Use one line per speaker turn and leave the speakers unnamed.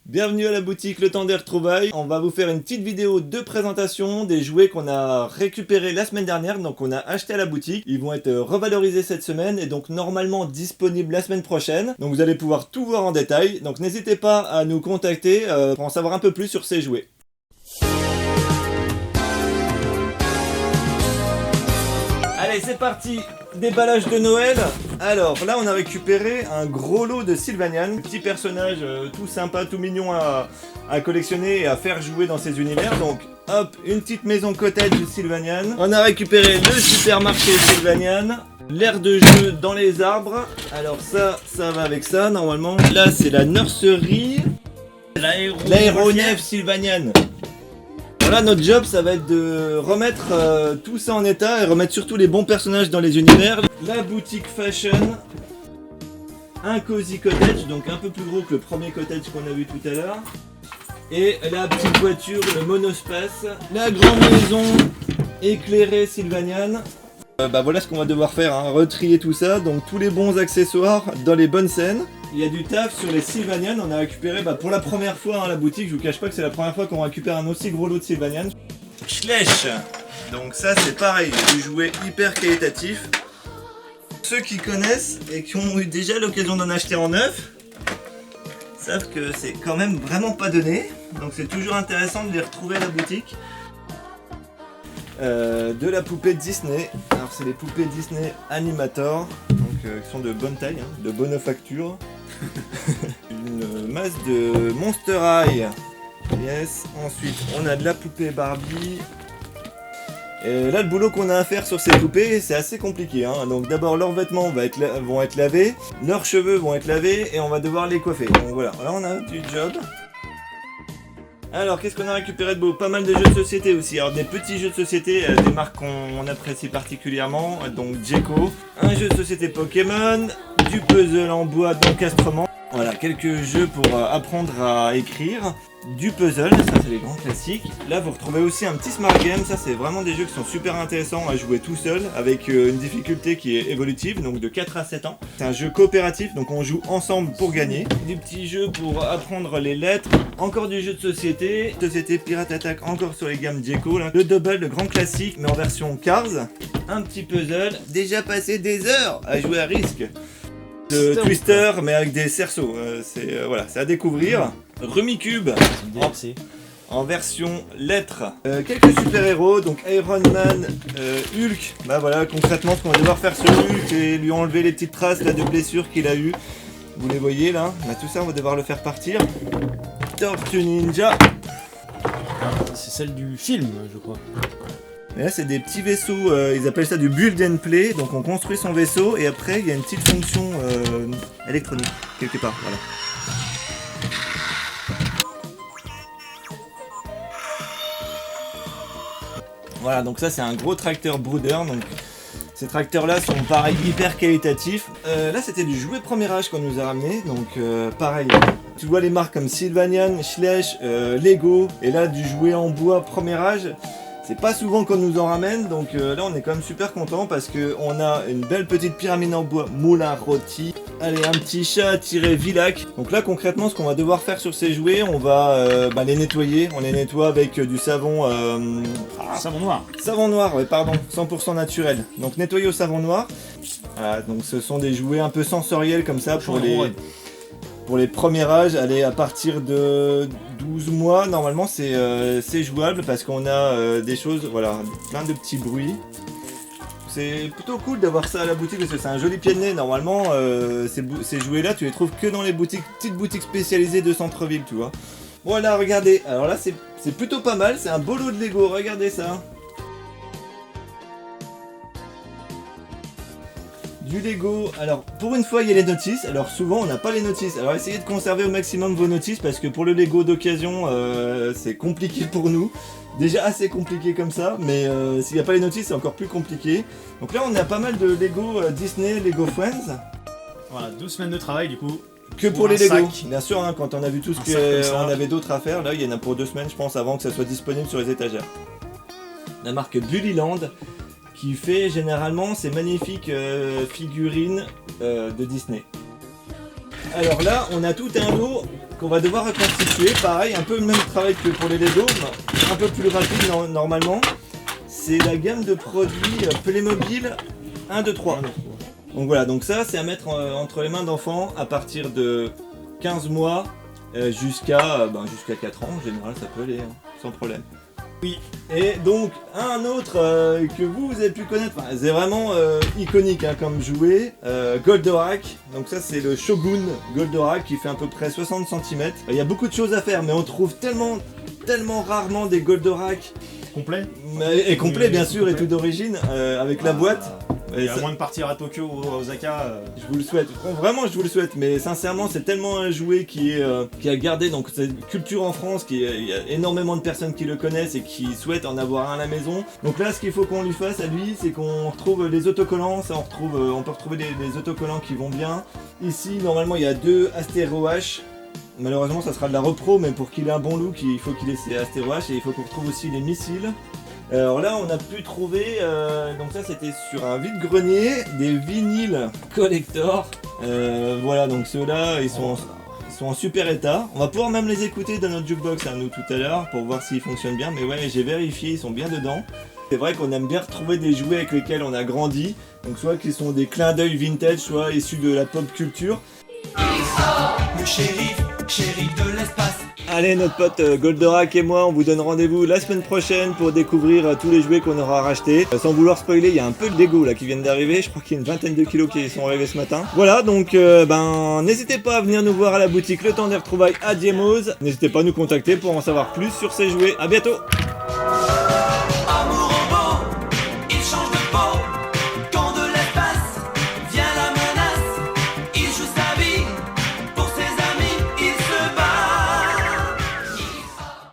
Bienvenue à la boutique Le Temps des Retrouvailles. On va vous faire une petite vidéo de présentation des jouets qu'on a récupérés la semaine dernière, donc on a acheté à la boutique. Ils vont être revalorisés cette semaine et donc normalement disponibles la semaine prochaine. Donc vous allez pouvoir tout voir en détail. Donc n'hésitez pas à nous contacter pour en savoir un peu plus sur ces jouets. Allez, c'est parti, déballage de Noël. Alors là on a récupéré un gros lot de Sylvanian, petit personnage tout sympa, tout mignon à collectionner et à faire jouer dans ces univers. Donc hop, une petite maison cottage de Sylvanian. On a récupéré le supermarché Sylvanian, l'aire de jeu dans les arbres. Alors ça va avec ça normalement. Là c'est la nurserie, l'aéronef Sylvanian. Voilà, notre job ça va être de remettre tout ça en état et remettre surtout les bons personnages dans les univers. La boutique fashion, un cozy cottage, donc un peu plus gros que le premier cottage qu'on a vu tout à l'heure. Et la petite voiture, le monospace, la grande maison éclairée Sylvanian. Voilà ce qu'on va devoir faire, hein, retrier tout ça, donc tous les bons accessoires dans les bonnes scènes. Il y a du taf sur les Sylvanian, on a récupéré pour la première fois la boutique, je vous cache pas que c'est la première fois qu'on récupère un aussi gros lot de Sylvanian. Schleich, donc ça c'est pareil, du jouet hyper qualitatif. Ceux qui connaissent et qui ont eu déjà l'occasion d'en acheter en neuf savent que c'est quand même vraiment pas donné, donc c'est toujours intéressant de les retrouver à la boutique. De la poupée Disney, alors c'est les poupées Disney Animator, donc qui sont de bonne taille, hein, de bonne facture. Une masse de Monster High, yes. Ensuite on a de la poupée Barbie. Et là le boulot qu'on a à faire sur ces poupées c'est assez compliqué, hein. Donc d'abord leurs vêtements vont être lavés, leurs cheveux vont être lavés et on va devoir les coiffer. Donc voilà, là on a du job. Alors qu'est-ce qu'on a récupéré de beau? Pas mal de jeux de société aussi, alors des petits jeux de société, des marques qu'on apprécie particulièrement, donc Djeco, un jeu de société Pokémon, du puzzle en bois d'encastrement, voilà quelques jeux pour apprendre à écrire, du puzzle, ça c'est les grands classiques. Là vous retrouvez aussi un petit smart game, ça c'est vraiment des jeux qui sont super intéressants à jouer tout seul, avec une difficulté qui est évolutive, donc de 4 à 7 ans. C'est un jeu coopératif, donc on joue ensemble pour gagner. Des petits jeux pour apprendre les lettres, encore du jeu de société, Pirate Attack encore sur les gammes Djeco, le double, le grand classique mais en version Cars. Un petit puzzle, déjà passé des heures à jouer à Risk. De Twister mais avec des cerceaux, voilà, c'est à découvrir. Rumicube en version lettres. Quelques super-héros, donc Iron Man, Hulk. Voilà, concrètement ce qu'on va devoir faire sur Hulk et lui enlever les petites traces là, de blessures qu'il a eues. Vous les voyez là, tout ça on va devoir le faire partir. Tortue Ninja.
C'est celle du film je crois.
Et là c'est des petits vaisseaux, ils appellent ça du build and play, donc on construit son vaisseau et après il y a une petite fonction électronique quelque part, voilà. Voilà, donc ça c'est un gros tracteur Brooder, donc ces tracteurs là sont pareil hyper qualitatifs. Là c'était du jouet premier âge qu'on nous a ramené, donc pareil. Tu vois les marques comme Sylvanian, Schleich, Lego, et là du jouet en bois premier âge. C'est pas souvent qu'on nous en ramène, donc là on est quand même super content parce qu'on a une belle petite pyramide en bois Moulin Rôti. Allez, un petit chat tiré Villac. Donc là concrètement ce qu'on va devoir faire sur ces jouets, on va les nettoyer. On les nettoie avec du savon...
savon noir.
Savon noir, ouais pardon, 100% naturel. Donc nettoyer au savon noir. Voilà, donc ce sont des jouets un peu sensoriels comme ça pour les premiers âges. Allez, à partir de 12 mois, normalement c'est jouable parce qu'on a des choses, voilà, plein de petits bruits. C'est plutôt cool d'avoir ça à la boutique parce que c'est un joli pied de nez. Normalement, ces jouets-là, tu les trouves que dans les boutiques, petites boutiques spécialisées de centre-ville, tu vois. Voilà, regardez. Alors là, c'est plutôt pas mal. C'est un beau lot de Lego. Regardez ça. Du Lego, alors pour une fois il y a les notices, alors souvent on n'a pas les notices, alors essayez de conserver au maximum vos notices parce que pour le Lego d'occasion c'est compliqué pour nous, déjà assez compliqué comme ça, mais s'il n'y a pas les notices c'est encore plus compliqué. Donc là on a pas mal de Lego Disney, Lego Friends.
Voilà, 12 semaines de travail du coup.
Que pour les Lego, bien sûr, hein, quand on a vu tout ce qu'on avait d'autre à faire, là il y en a pour 2 semaines je pense avant que ça soit disponible sur les étagères. La marque Bullyland, qui fait généralement ces magnifiques figurines de Disney. Alors là, on a tout un lot qu'on va devoir reconstituer. Pareil, un peu le même travail que pour les Lego, mais un peu plus rapide normalement. C'est la gamme de produits Playmobil 1, 2, 3. Donc voilà, donc ça c'est à mettre entre les mains d'enfants à partir de 15 mois jusqu'à 4 ans en général, ça peut aller, hein, sans problème. Oui, et donc un autre que vous avez pu connaître, enfin, c'est vraiment iconique hein, comme jouet, Goldorak. Donc ça c'est le Shogun Goldorak qui fait à peu près 60 cm. Il y a beaucoup de choses à faire, mais on trouve tellement rarement des Goldorak
Complet.
Et complet bien sûr,
complet.
Et tout d'origine, avec la boîte.
Et à moins de partir à Tokyo ou à Osaka.
Je vous le souhaite, vraiment je vous le souhaite, mais sincèrement c'est tellement un jouet qui a gardé donc cette culture en France, il y a énormément de personnes qui le connaissent et qui souhaitent en avoir un à la maison. Donc là ce qu'il faut qu'on lui fasse à lui, c'est qu'on retrouve les autocollants, ça on peut retrouver des autocollants qui vont bien. Ici normalement il y a 2 Astéro H. Malheureusement ça sera de la repro, mais pour qu'il ait un bon look il faut qu'il ait ses Astéro H, et il faut qu'on retrouve aussi les missiles. Alors là on a pu trouver, donc ça c'était sur un vide-grenier, des vinyles collector. Voilà, donc ceux-là ils sont en super état. On va pouvoir même les écouter dans notre jukebox nous tout à l'heure pour voir s'ils fonctionnent bien, mais ouais j'ai vérifié, ils sont bien dedans. C'est vrai qu'on aime bien retrouver des jouets avec lesquels on a grandi, donc soit qui sont des clins d'œil vintage, soit issus de la pop culture.
Le shérif de l'espace.
Allez, notre pote Goldorak et moi, on vous donne rendez-vous la semaine prochaine pour découvrir tous les jouets qu'on aura rachetés. Sans vouloir spoiler, il y a un peu de Lego là qui viennent d'arriver. Je crois qu'il y a une vingtaine de kilos qui sont arrivés ce matin. Voilà, donc n'hésitez pas à venir nous voir à la boutique Le Temps des Retrouvailles à Diemos. N'hésitez pas à nous contacter pour en savoir plus sur ces jouets. À bientôt.